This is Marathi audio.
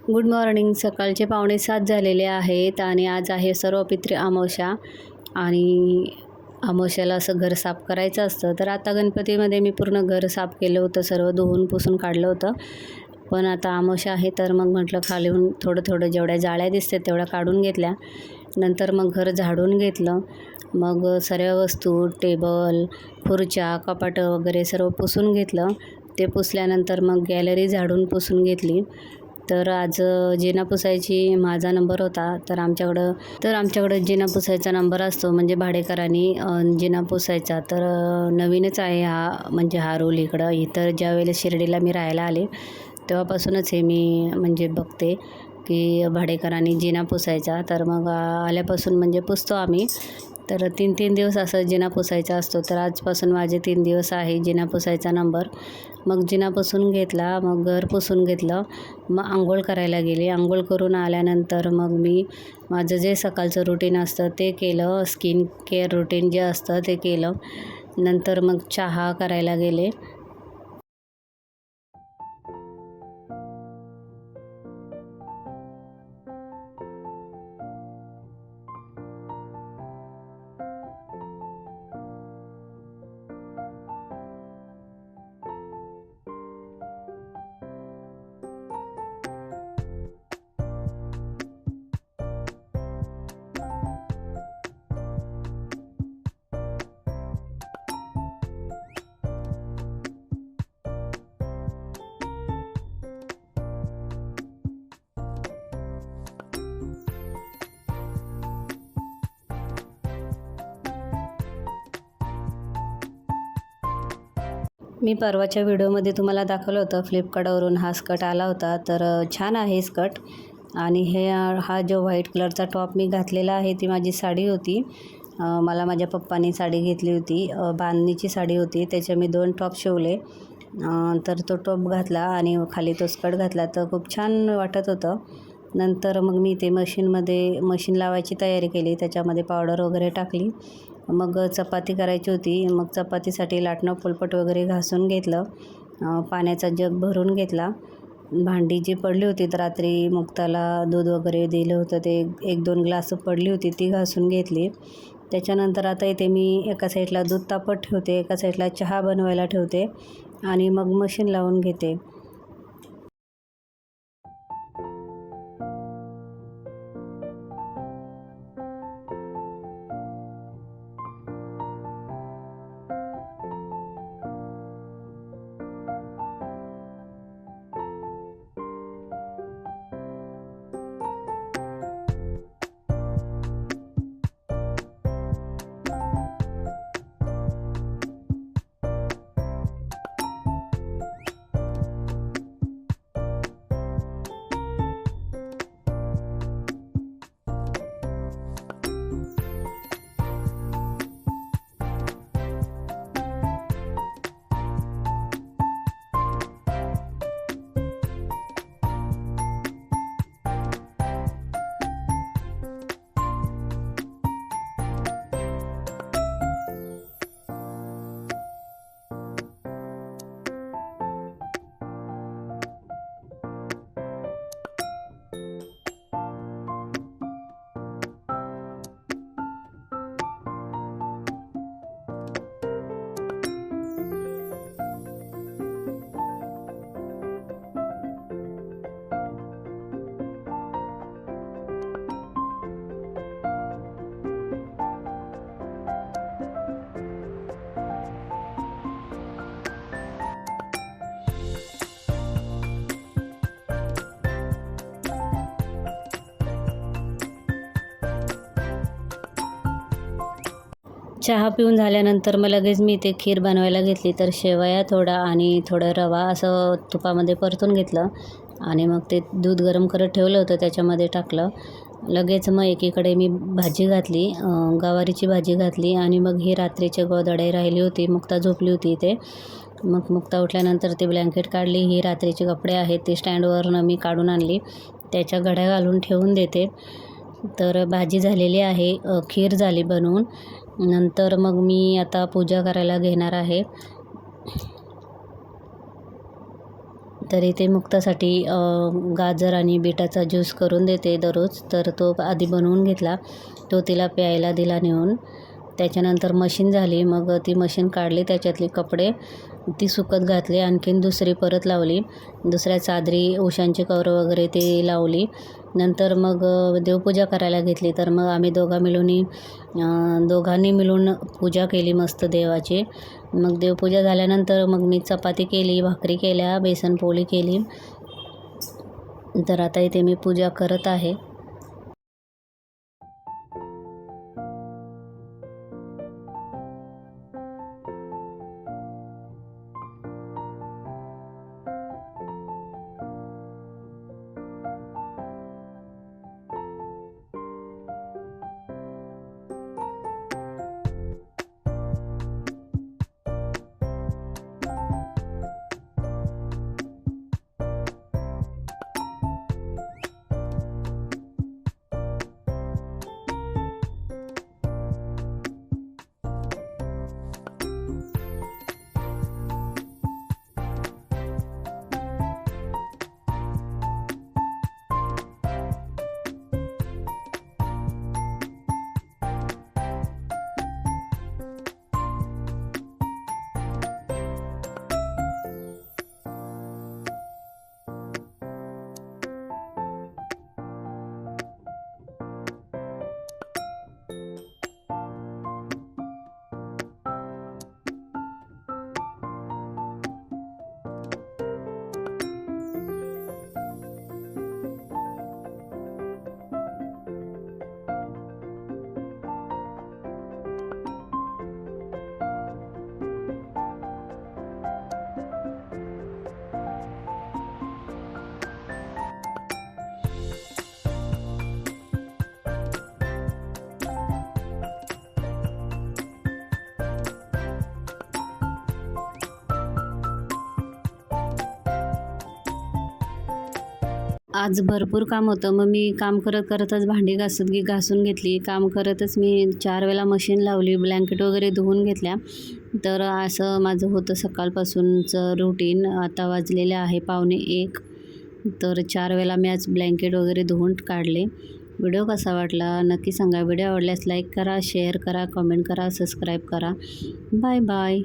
Good morning. सकाळचे 6:45 झालेले आहेत आणि आज आहे सर्वपित्री अमावस्या आणि अमावस्याला असं घर साफ करायचं असतं. तर आता गणपतीमध्ये मी पूर्ण घर साफ केलं होतं, सर्व धुवून पुसून काढलं होतं. पण आता अमावस्या आहे तर मग म्हटलं खालीहून थोडं जेवढ्या जाळ्या दिसतात तेवढ्या काढून घेतल्या. नंतर मग घर झाडून घेतलं. मग सर्व वस्तू, टेबल, खुर्च्या, कपाटं वगैरे सर्व पुसून घेतलं. ते पुसल्यानंतर मग गॅलरी झाडून पुसून घेतली. तर आज जिना पुसायची माझा नंबर होता. तर आमच्याकडं जिना पुसायचा नंबर असतो, म्हणजे भाडेकरांनी जिना पुसायचा. तर नवीनच आहे हा रूल इकडं. इतर ज्या वेळेला शिर्डीला मी राहायला आले तेव्हापासूनच हे मी म्हणजे बघते की भाडेकरांनी जिना पुसायचा. तर मग आल्यापासून म्हणजे पुसतो आम्ही. तर 3 दिवस असं जिना पुसायचा असतो. तर आजपासून माझे 3 दिवस आहे जिना पुसायचा नंबर. मग जिना पुसून घेतला, मग घर पुसून घेतलं, मग आंघोळ करायला गेले. आंघोळ करून आल्यानंतर मग मी माझं जे सकाळचं रुटीन असतं ते केलं. स्किन केअर रुटीन जे असतं ते केलं. नंतर मग चहा करायला गेले. मी परवाच्या व्हिडिओमध्ये तुम्हाला दाखवलं होतं, फ्लिपकार्टवरून हा स्कर्ट आला होता. तर छान आहे स्कर्ट. आणि हा जो व्हाईट कलरचा टॉप मी घातलेला आहे ती माझी साडी होती. मला माझ्या पप्पांनी साडी घेतली होती, बांधणीची साडी होती. त्याचे मी 2 टॉप शिवले. तर तो टॉप घातला आणि खाली तो स्कर्ट घातला तर खूप छान वाटत होतं. नंतर मग मी ते मशीन लावायची तयारी केली. त्याच्यामध्ये पावडर वगैरे टाकली. मग चपाती करायची होती. मग चपातीसाठी लाटणं पोलपट वगैरे घासून घेतलं. पाण्याचा जग भरून घेतला. भांडी जी पडली होती तर रात्री मुक्ताला दूध वगैरे दिलं होतं ते 1-2 ग्लास पडली होती ती घासून घेतली. त्याच्यानंतर आता इथे मी एका साईडला दूध तापत ठेवते, एका साईडला चहा बनवायला ठेवते आणि मग मशीन लावून घेते. चहा पिऊन झाल्यानंतर मग लगेच मी इथे खीर बनवायला घेतली. तर शेवया थोडा आणि थोडं रवा असं तुपामध्ये परतून घेतलं आणि मग ते दूध गरम करत ठेवलं होतं त्याच्यामध्ये टाकलं. लगेच मग एकीकडे मी भाजी घातली, गवारीची भाजी घातली आणि मग ही रात्रीची गोधडी राहिली होती. मुक्ता झोपली होती इथे. मग मुक्ता उठल्यानंतर ती ब्लँकेट काढली. ही रात्रीचे कपडे आहेत ती स्टँडवरनं मी काढून आणली, त्याच्या घड्या घालून ठेवून देते. तर भाजी झालेली आहे, खीर झाली बनवून. नंतर मग मी आता पूजा करायला घेणार आहे. तर इथे मुक्तासाठी गाजर आणि बीटाचा ज्यूस करून देते दररोज. तर तो आधी बनवून घेतला, तो तिला प्यायला दिला नेऊन. त्याच्यानंतर मशीन झाली, मग ती मशीन काढली, त्याच्यातले कपडे ती सुकत घातली, आणखीन दुसरी परत लावली. दुसऱ्या चादरी, उशांची कवरं वगैरे ते लावली. नंतर मग देवपूजा करायला घेतली. तर मग आम्ही दोघांनी मिळून पूजा केली मस्त देवाची. मग देवपूजा झाल्यानंतर मग मी चपाती केली, भाकरी केल्या, बेसन पोळी केली. तर आता इथे मी पूजा करत आहे. आज भरपूर काम होतं, मग मी काम करतच भांडी घासून घेतली. काम करतच मी 4 वेळा मशीन लावली, ब्लँकेट वगैरे धुवून घेतल्या. तर असं माझं होतं सकाळपासूनचं रुटीन. आता वाजलेले आहे 12:45. तर 4 वेळा मी आज ब्लँकेट वगैरे धुवून काढले. व्हिडिओ कसा वाटला नक्की सांगा. व्हिडिओ आवडल्यास लाईक करा, शेअर करा, कमेंट करा, सबस्क्राईब करा. Bye bye.